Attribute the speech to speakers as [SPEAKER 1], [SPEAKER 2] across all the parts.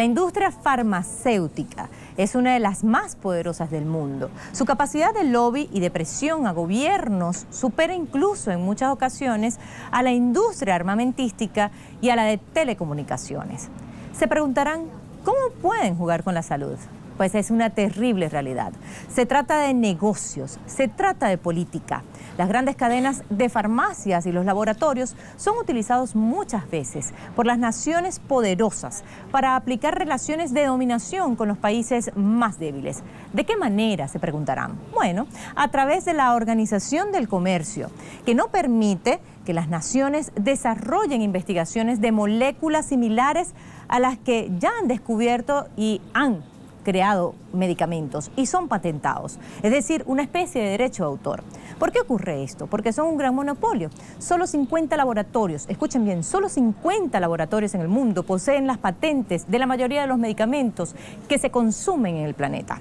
[SPEAKER 1] La industria farmacéutica es una de las más poderosas del mundo. Su capacidad de lobby y de presión a gobiernos supera incluso en muchas ocasiones a la industria armamentística y a la de telecomunicaciones. Se preguntarán, ¿cómo pueden jugar con la salud? Pues es una terrible realidad. Se trata de negocios, se trata de política. Las grandes cadenas de farmacias y los laboratorios son utilizados muchas veces por las naciones poderosas para aplicar relaciones de dominación con los países más débiles. ¿De qué manera?, se preguntarán. Bueno, a través de la Organización del Comercio, que no permite que las naciones desarrollen investigaciones de moléculas similares a las que ya han descubierto y han creado medicamentos y son patentados, es decir, una especie de derecho de autor. ¿Por qué ocurre esto? Porque son un gran monopolio. Solo 50 laboratorios, escuchen bien, solo 50 laboratorios en el mundo poseen las patentes de la mayoría de los medicamentos que se consumen en el planeta.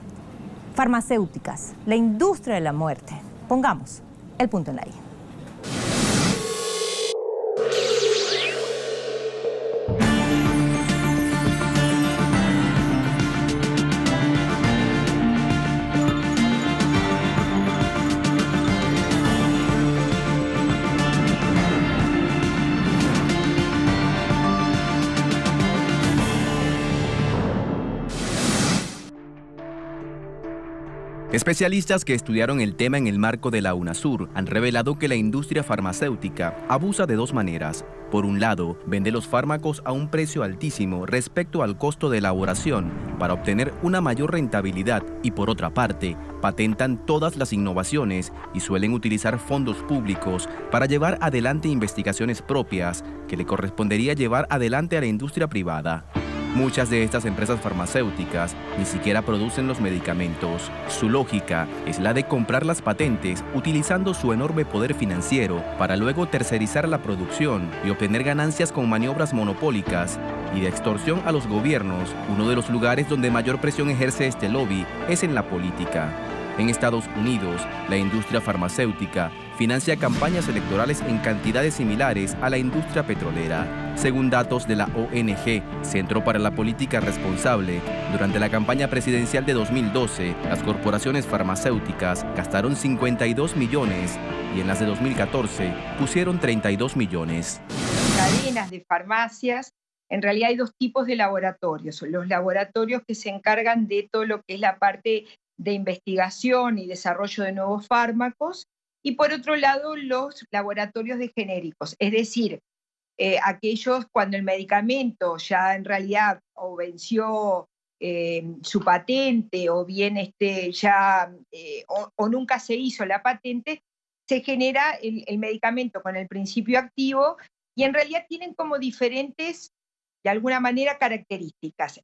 [SPEAKER 1] Farmacéuticas, la industria de la muerte. Pongamos el punto en la I.
[SPEAKER 2] Especialistas que estudiaron el tema en el marco de la UNASUR han revelado que la industria farmacéutica abusa de dos maneras. Por un lado, vende los fármacos a un precio altísimo respecto al costo de elaboración para obtener una mayor rentabilidad y por otra parte, patentan todas las innovaciones y suelen utilizar fondos públicos para llevar adelante investigaciones propias que le correspondería llevar adelante a la industria privada. Muchas de estas empresas farmacéuticas ni siquiera producen los medicamentos. Su lógica es la de comprar las patentes utilizando su enorme poder financiero para luego tercerizar la producción y obtener ganancias con maniobras monopólicas y de extorsión a los gobiernos. Uno de los lugares donde mayor presión ejerce este lobby es en la política. En Estados Unidos, la industria farmacéutica financia campañas electorales en cantidades similares a la industria petrolera. Según datos de la ONG Centro para la Política Responsable, durante la campaña presidencial de 2012, las corporaciones farmacéuticas gastaron 52 millones y en las de 2014 pusieron 32 millones.
[SPEAKER 3] Cadenas de farmacias, en realidad hay dos tipos de laboratorios. Los laboratorios que se encargan de todo lo que es la parte de investigación y desarrollo de nuevos fármacos, y por otro lado los laboratorios de genéricos, es decir, aquellos cuando el medicamento ya en realidad o venció su patente o bien o nunca se hizo la patente, se genera el medicamento con el principio activo y en realidad tienen como diferentes, de alguna manera, características.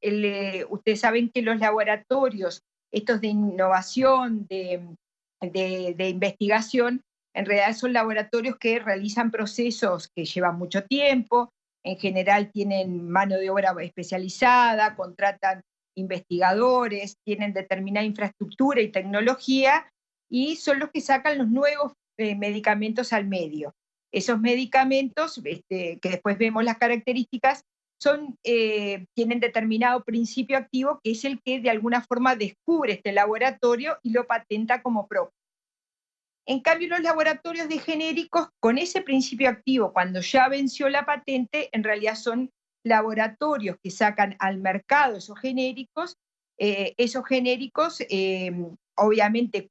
[SPEAKER 3] Ustedes saben que los laboratorios estos de innovación, de investigación, en realidad son laboratorios que realizan procesos que llevan mucho tiempo, en general tienen mano de obra especializada, contratan investigadores, tienen determinada infraestructura y tecnología, y son los que sacan los nuevos medicamentos al medio. Esos medicamentos, que después vemos las características, tienen determinado principio activo que es el que de alguna forma descubre este laboratorio y lo patenta como propio. En cambio, los laboratorios de genéricos, con ese principio activo, cuando ya venció la patente, en realidad son laboratorios que sacan al mercado esos genéricos. Esos genéricos obviamente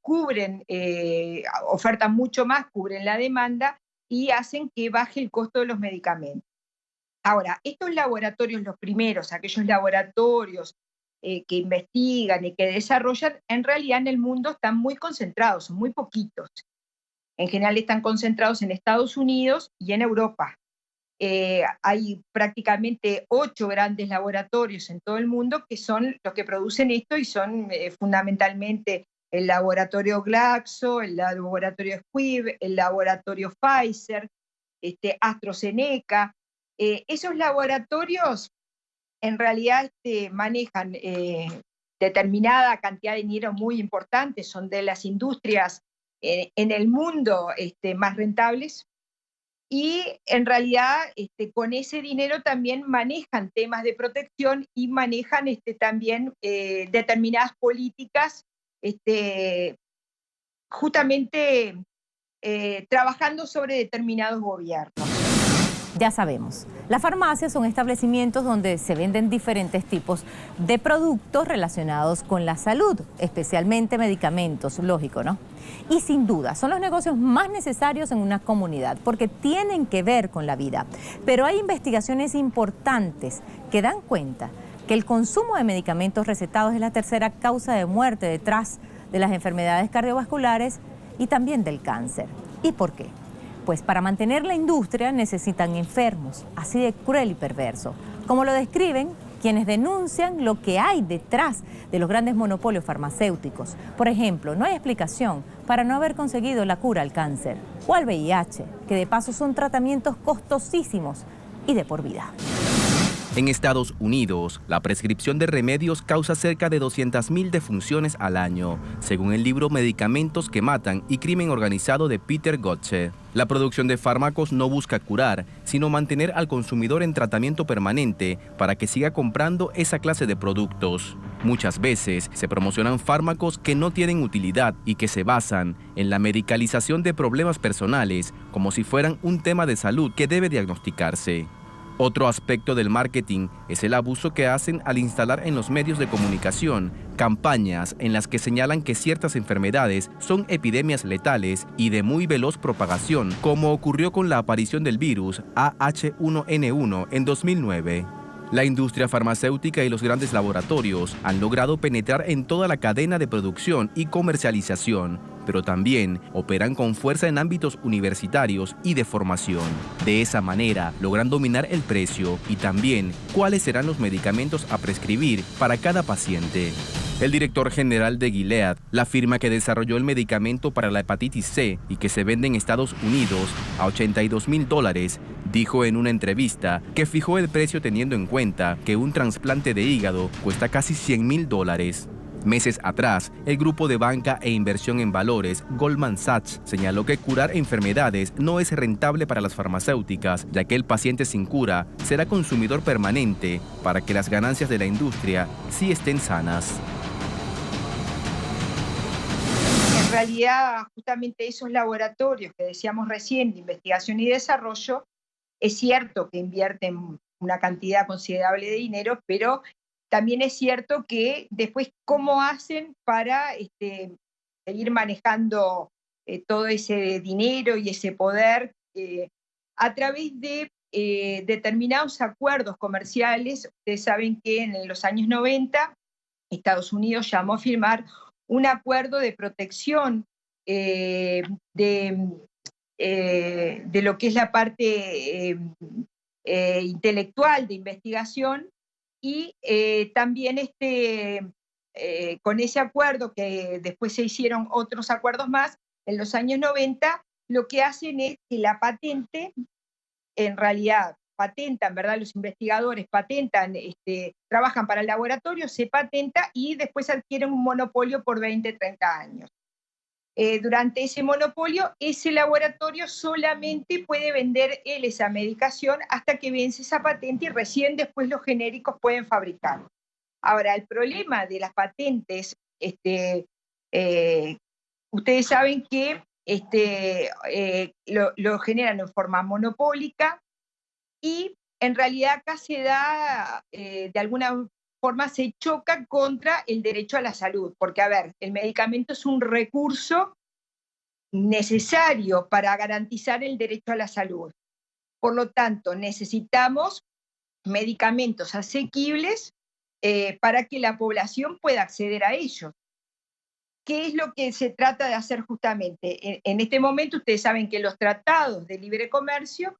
[SPEAKER 3] ofertan mucho más, cubren la demanda y hacen que baje el costo de los medicamentos. Ahora, estos laboratorios, los primeros, aquellos laboratorios que investigan y que desarrollan, en realidad en el mundo están muy concentrados, son muy poquitos. En general están concentrados en Estados Unidos y en Europa. Hay prácticamente 8 grandes laboratorios en todo el mundo que son los que producen esto y son fundamentalmente el laboratorio Glaxo, el laboratorio Squibb, el laboratorio Pfizer, AstraZeneca. Esos laboratorios en realidad manejan determinada cantidad de dinero muy importante, son de las industrias en el mundo más rentables, y en realidad con ese dinero también manejan temas de protección y manejan también determinadas políticas, justamente trabajando sobre determinados gobiernos.
[SPEAKER 1] Ya sabemos, las farmacias son establecimientos donde se venden diferentes tipos de productos relacionados con la salud, especialmente medicamentos, lógico, ¿no? Y sin duda, son los negocios más necesarios en una comunidad porque tienen que ver con la vida. Pero hay investigaciones importantes que dan cuenta que el consumo de medicamentos recetados es la tercera causa de muerte detrás de las enfermedades cardiovasculares y también del cáncer. ¿Y por qué? Pues para mantener la industria necesitan enfermos, así de cruel y perverso, como lo describen quienes denuncian lo que hay detrás de los grandes monopolios farmacéuticos. Por ejemplo, no hay explicación para no haber conseguido la cura al cáncer o al VIH, que de paso son tratamientos costosísimos y de por vida.
[SPEAKER 2] En Estados Unidos, la prescripción de remedios causa cerca de 200.000 defunciones al año, según el libro Medicamentos que Matan y Crimen Organizado de Peter Gotche. La producción de fármacos no busca curar, sino mantener al consumidor en tratamiento permanente para que siga comprando esa clase de productos. Muchas veces se promocionan fármacos que no tienen utilidad y que se basan en la medicalización de problemas personales, como si fueran un tema de salud que debe diagnosticarse. Otro aspecto del marketing es el abuso que hacen al instalar en los medios de comunicación campañas en las que señalan que ciertas enfermedades son epidemias letales y de muy veloz propagación, como ocurrió con la aparición del virus AH1N1 en 2009. La industria farmacéutica y los grandes laboratorios han logrado penetrar en toda la cadena de producción y comercialización, pero también operan con fuerza en ámbitos universitarios y de formación. De esa manera, logran dominar el precio y también cuáles serán los medicamentos a prescribir para cada paciente. El director general de Gilead, la firma que desarrolló el medicamento para la hepatitis C y que se vende en Estados Unidos a $82.000, dijo en una entrevista que fijó el precio teniendo en cuenta que un trasplante de hígado cuesta casi $100.000. Meses atrás, el grupo de banca e inversión en valores Goldman Sachs señaló que curar enfermedades no es rentable para las farmacéuticas, ya que el paciente sin cura será consumidor permanente para que las ganancias de la industria sí estén sanas.
[SPEAKER 3] En realidad, justamente esos laboratorios que decíamos recién de investigación y desarrollo, es cierto que invierten una cantidad considerable de dinero, pero también es cierto que después cómo hacen para seguir manejando todo ese dinero y ese poder a través de determinados acuerdos comerciales. Ustedes saben que en los años 90 Estados Unidos llamó a firmar un acuerdo de protección de lo que es la parte intelectual de investigación y también con ese acuerdo, que después se hicieron otros acuerdos más, en los años 90, lo que hacen es que la patente, en realidad, patentan, ¿verdad? Los investigadores patentan, trabajan para el laboratorio, se patenta y después adquieren un monopolio por 20, 30 años. Durante ese monopolio, ese laboratorio solamente puede vender él esa medicación hasta que vence esa patente y recién después los genéricos pueden fabricar. Ahora, el problema de las patentes, ustedes saben que lo generan en forma monopólica y en realidad acá se da, de alguna forma se choca contra el derecho a la salud, porque, a ver, el medicamento es un recurso necesario para garantizar el derecho a la salud. Por lo tanto, necesitamos medicamentos asequibles para que la población pueda acceder a ellos. ¿Qué es lo que se trata de hacer justamente? En este momento ustedes saben que los tratados de libre comercio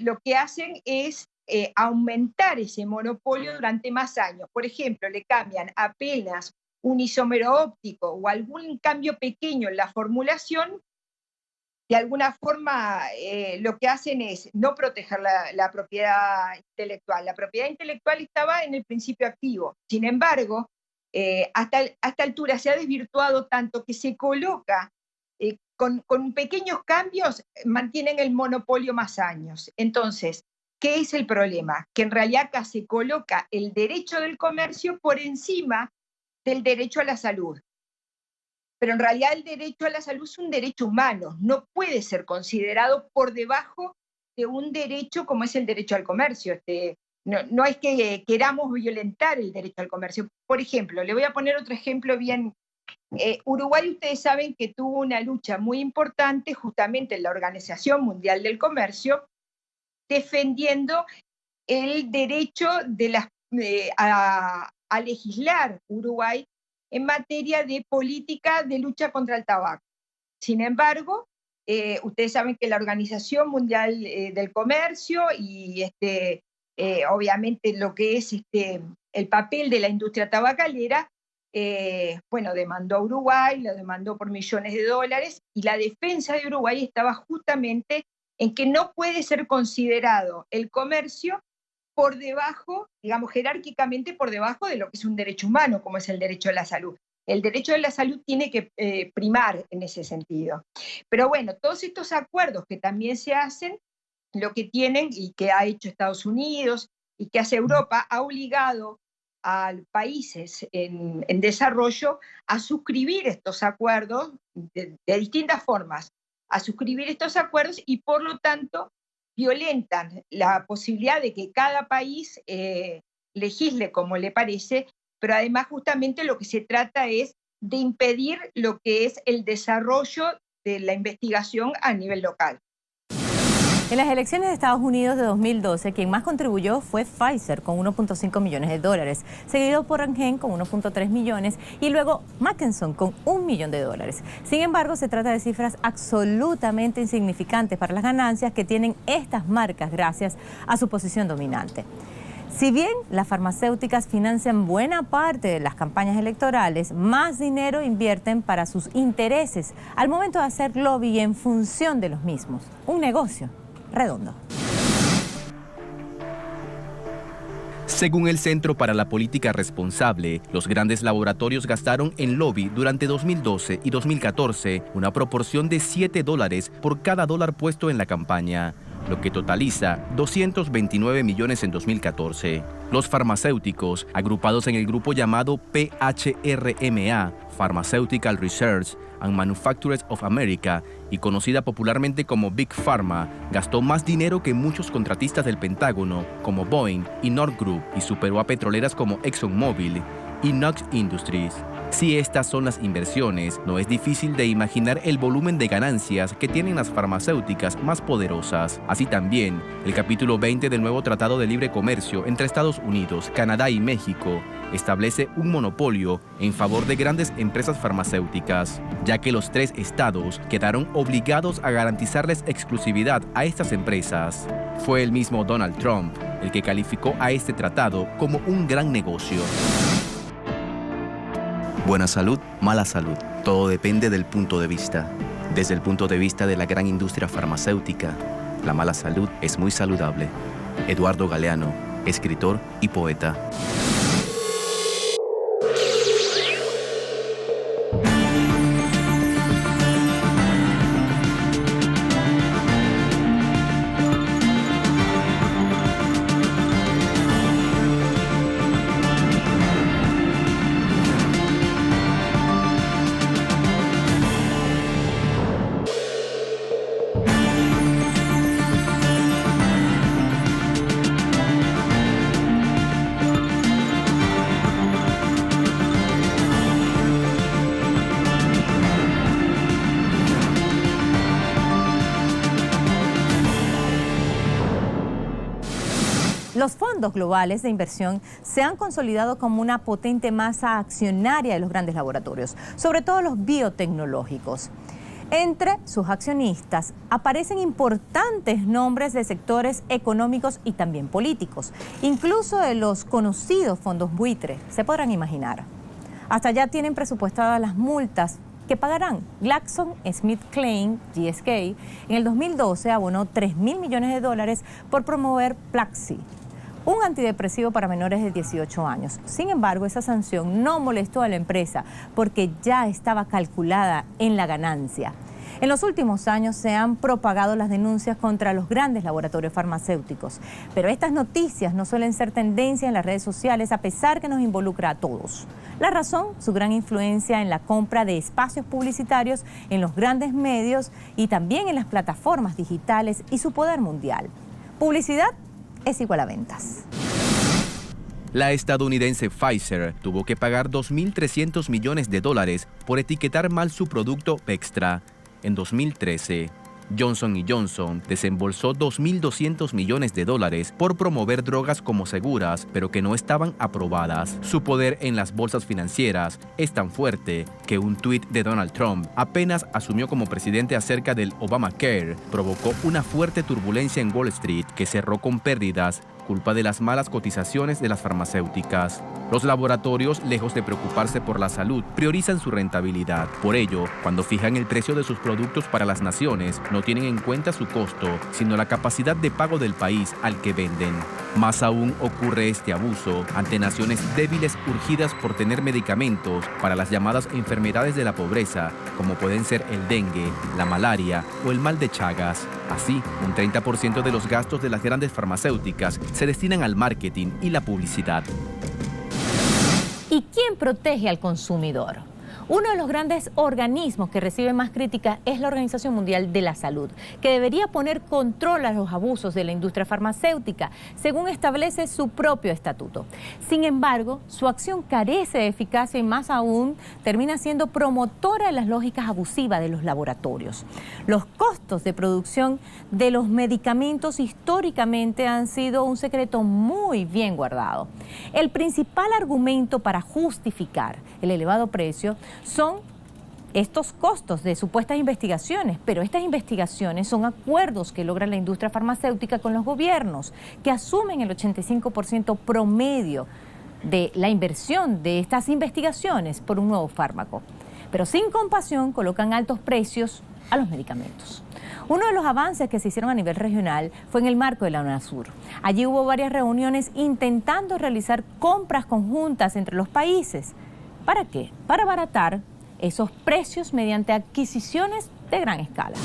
[SPEAKER 3] lo que hacen es aumentar ese monopolio durante más años. Por ejemplo, le cambian apenas un isómero óptico o algún cambio pequeño en la formulación, de alguna forma lo que hacen es no proteger la propiedad intelectual. La propiedad intelectual estaba en el principio activo. Sin embargo, hasta altura se ha desvirtuado tanto que se coloca con pequeños cambios mantienen el monopolio más años. Entonces, ¿qué es el problema? Que en realidad acá se coloca el derecho del comercio por encima del derecho a la salud. Pero en realidad el derecho a la salud es un derecho humano, no puede ser considerado por debajo de un derecho como es el derecho al comercio. No es que queramos violentar el derecho al comercio. Por ejemplo, le voy a poner otro ejemplo bien. Uruguay, ustedes saben que tuvo una lucha muy importante justamente en la Organización Mundial del Comercio, defendiendo el derecho a legislar Uruguay en materia de política de lucha contra el tabaco. Sin embargo, ustedes saben que la Organización Mundial del Comercio y obviamente lo que es el papel de la industria tabacalera, demandó a Uruguay, lo demandó por millones de dólares, y la defensa de Uruguay estaba justamente en que no puede ser considerado el comercio por debajo, digamos, jerárquicamente por debajo de lo que es un derecho humano, como es el derecho a la salud. El derecho a la salud tiene que primar en ese sentido. Pero bueno, todos estos acuerdos que también se hacen, lo que tienen y que ha hecho Estados Unidos y que hace Europa, ha obligado a países en desarrollo a suscribir estos acuerdos de distintas formas, a suscribir estos acuerdos, y por lo tanto violentan la posibilidad de que cada país legisle como le parece, pero además justamente lo que se trata es de impedir lo que es el desarrollo de la investigación a nivel local.
[SPEAKER 1] En las elecciones de Estados Unidos de 2012, quien más contribuyó fue Pfizer con 1.5 millones de dólares, seguido por Amgen con 1.3 millones y luego Mackenson con $1 millón. Sin embargo, se trata de cifras absolutamente insignificantes para las ganancias que tienen estas marcas gracias a su posición dominante. Si bien las farmacéuticas financian buena parte de las campañas electorales, más dinero invierten para sus intereses al momento de hacer lobby en función de los mismos. Un negocio redondo.
[SPEAKER 2] Según el Centro para la Política Responsable, los grandes laboratorios gastaron en lobby durante 2012 y 2014 una proporción de $7 por cada dólar puesto en la campaña, lo que totaliza 229 millones en 2014. Los farmacéuticos, agrupados en el grupo llamado PHRMA, Pharmaceutical Research and Manufacturers of America, y conocida popularmente como Big Pharma, gastó más dinero que muchos contratistas del Pentágono, como Boeing y Northrop, y superó a petroleras como ExxonMobil y Knox Industries. Si estas son las inversiones, no es difícil de imaginar el volumen de ganancias que tienen las farmacéuticas más poderosas. Así también, el capítulo 20 del nuevo Tratado de Libre Comercio entre Estados Unidos, Canadá y México establece un monopolio en favor de grandes empresas farmacéuticas, ya que los 3 estados quedaron obligados a garantizarles exclusividad a estas empresas. Fue el mismo Donald Trump el que calificó a este tratado como un gran negocio. Buena salud, mala salud. Todo depende del punto de vista. Desde el punto de vista de la gran industria farmacéutica, la mala salud es muy saludable. Eduardo Galeano, escritor y poeta.
[SPEAKER 1] Los fondos globales de inversión se han consolidado como una potente masa accionaria de los grandes laboratorios, sobre todo los biotecnológicos. Entre sus accionistas aparecen importantes nombres de sectores económicos y también políticos, incluso de los conocidos fondos buitre, se podrán imaginar. Hasta ya tienen presupuestadas las multas que pagarán. GlaxoSmithKline, GSK, en el 2012 abonó $3.000 millones por promover Plaxi, un antidepresivo para menores de 18 años. Sin embargo, esa sanción no molestó a la empresa porque ya estaba calculada en la ganancia. En los últimos años se han propagado las denuncias contra los grandes laboratorios farmacéuticos, pero estas noticias no suelen ser tendencia en las redes sociales a pesar que nos involucra a todos. La razón, su gran influencia en la compra de espacios publicitarios en los grandes medios y también en las plataformas digitales y su poder mundial. Publicidad es igual a ventas.
[SPEAKER 2] La estadounidense Pfizer tuvo que pagar $2.300 millones por etiquetar mal su producto Vextra. En 2013, Johnson & Johnson desembolsó $2.200 millones por promover drogas como seguras, pero que no estaban aprobadas. Su poder en las bolsas financieras es tan fuerte que un tuit de Donald Trump apenas asumió como presidente acerca del Obamacare provocó una fuerte turbulencia en Wall Street que cerró con pérdidas culpa de las malas cotizaciones de las farmacéuticas. Los laboratorios, lejos de preocuparse por la salud, priorizan su rentabilidad. Por ello, cuando fijan el precio de sus productos para las naciones, no tienen en cuenta su costo, sino la capacidad de pago del país al que venden. Más aún ocurre este abuso ante naciones débiles urgidas por tener medicamentos para las llamadas enfermedades de la pobreza, como pueden ser el dengue, la malaria o el mal de Chagas. Así, un 30% de los gastos de las grandes farmacéuticas se destinan al marketing y la publicidad.
[SPEAKER 1] ¿Y quién protege al consumidor? Uno de los grandes organismos que recibe más críticas es la Organización Mundial de la Salud, que debería poner control a los abusos de la industria farmacéutica, según establece su propio estatuto. Sin embargo, su acción carece de eficacia y más aún termina siendo promotora de las lógicas abusivas de los laboratorios. Los costos de producción de los medicamentos históricamente han sido un secreto muy bien guardado. El principal argumento para justificar el elevado precio son estos costos de supuestas investigaciones, pero estas investigaciones son acuerdos que logra la industria farmacéutica con los gobiernos, que asumen el 85% promedio de la inversión de estas investigaciones por un nuevo fármaco. Pero sin compasión colocan altos precios a los medicamentos. Uno de los avances que se hicieron a nivel regional fue en el marco de la UNASUR. Allí hubo varias reuniones intentando realizar compras conjuntas entre los países. ¿Para qué? Para abaratar esos precios mediante adquisiciones de gran escala.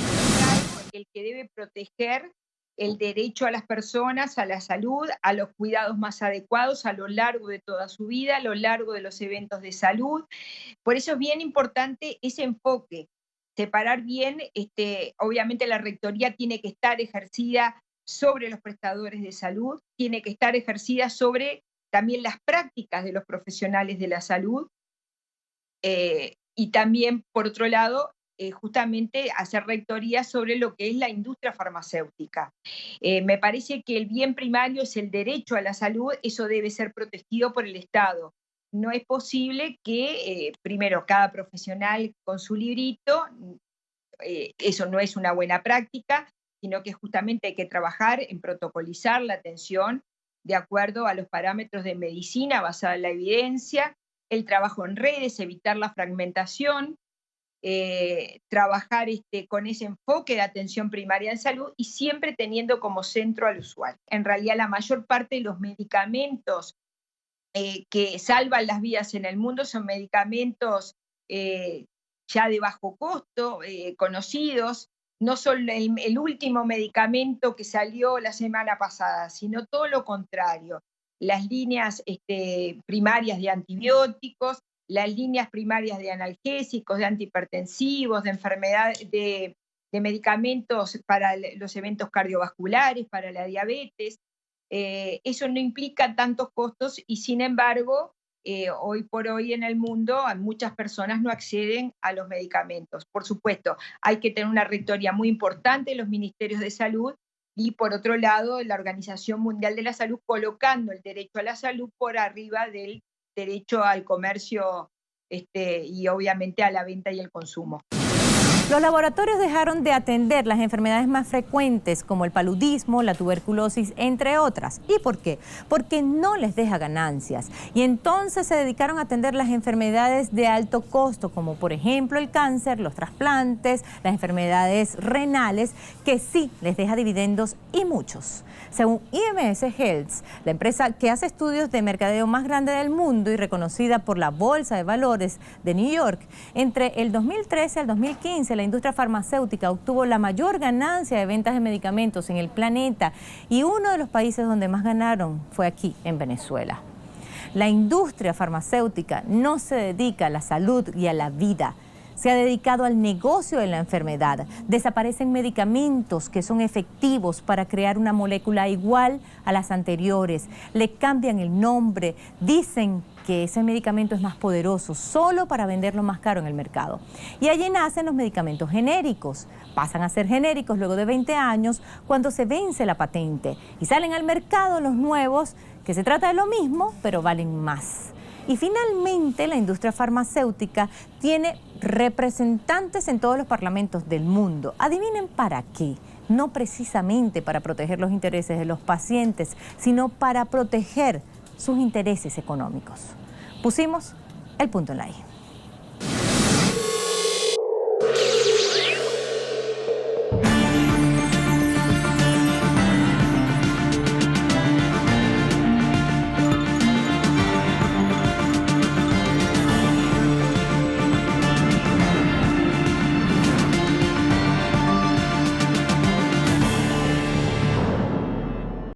[SPEAKER 3] El que debe proteger el derecho a las personas, a la salud, a los cuidados más adecuados a lo largo de toda su vida, a lo largo de los eventos de salud. Por eso es bien importante ese enfoque, separar bien, obviamente la rectoría tiene que estar ejercida sobre los prestadores de salud, tiene que estar ejercida sobre también las prácticas de los profesionales de la salud, y también, por otro lado, justamente hacer rectoría sobre lo que es la industria farmacéutica. Me parece que el bien primario es el derecho a la salud, eso debe ser protegido por el Estado. No es posible que, primero, cada profesional con su librito, eso no es una buena práctica, sino que justamente hay que trabajar en protocolizar la atención de acuerdo a los parámetros de medicina basada en la evidencia, el trabajo en redes, evitar la fragmentación, trabajar con ese enfoque de atención primaria en salud y siempre teniendo como centro al usuario. En realidad, la mayor parte de los medicamentos que salvan las vidas en el mundo son medicamentos ya de bajo costo, conocidos, no son el último medicamento que salió la semana pasada, sino todo lo contrario. Las líneas primarias de antibióticos, las líneas primarias de analgésicos, de antihipertensivos, de enfermedades, de medicamentos para los eventos cardiovasculares, para la diabetes. Eso no implica tantos costos y sin embargo, hoy por hoy en el mundo muchas personas no acceden a los medicamentos. Por supuesto, hay que tener una rectoría muy importante en los ministerios de salud y por otro lado la Organización Mundial de la Salud colocando el derecho a la salud por arriba del derecho al comercio y obviamente a la venta y el consumo.
[SPEAKER 1] Los laboratorios dejaron de atender las enfermedades más frecuentes como el paludismo, la tuberculosis, entre otras. ¿Y por qué? Porque no les deja ganancias. Y entonces se dedicaron a atender las enfermedades de alto costo, como por ejemplo el cáncer, los trasplantes, las enfermedades renales, que sí les deja dividendos y muchos. Según IMS Health, la empresa que hace estudios de mercadeo más grande del mundo y reconocida por la Bolsa de Valores de New York, entre el 2013 al 2015 2015 la industria farmacéutica obtuvo la mayor ganancia de ventas de medicamentos en el planeta y uno de los países donde más ganaron fue aquí, en Venezuela. La industria farmacéutica no se dedica a la salud y a la vida. Se ha dedicado al negocio de la enfermedad. Desaparecen medicamentos que son efectivos para crear una molécula igual a las anteriores. Le cambian el nombre, dicen que ese medicamento es más poderoso solo para venderlo más caro en el mercado. Y allí nacen los medicamentos genéricos. Pasan a ser genéricos luego de 20 años cuando se vence la patente. Y salen al mercado los nuevos, que se trata de lo mismo, pero valen más. Y finalmente la industria farmacéutica tiene representantes en todos los parlamentos del mundo. Adivinen para qué. No precisamente para proteger los intereses de los pacientes, sino para proteger sus intereses económicos. Pusimos el punto en la I.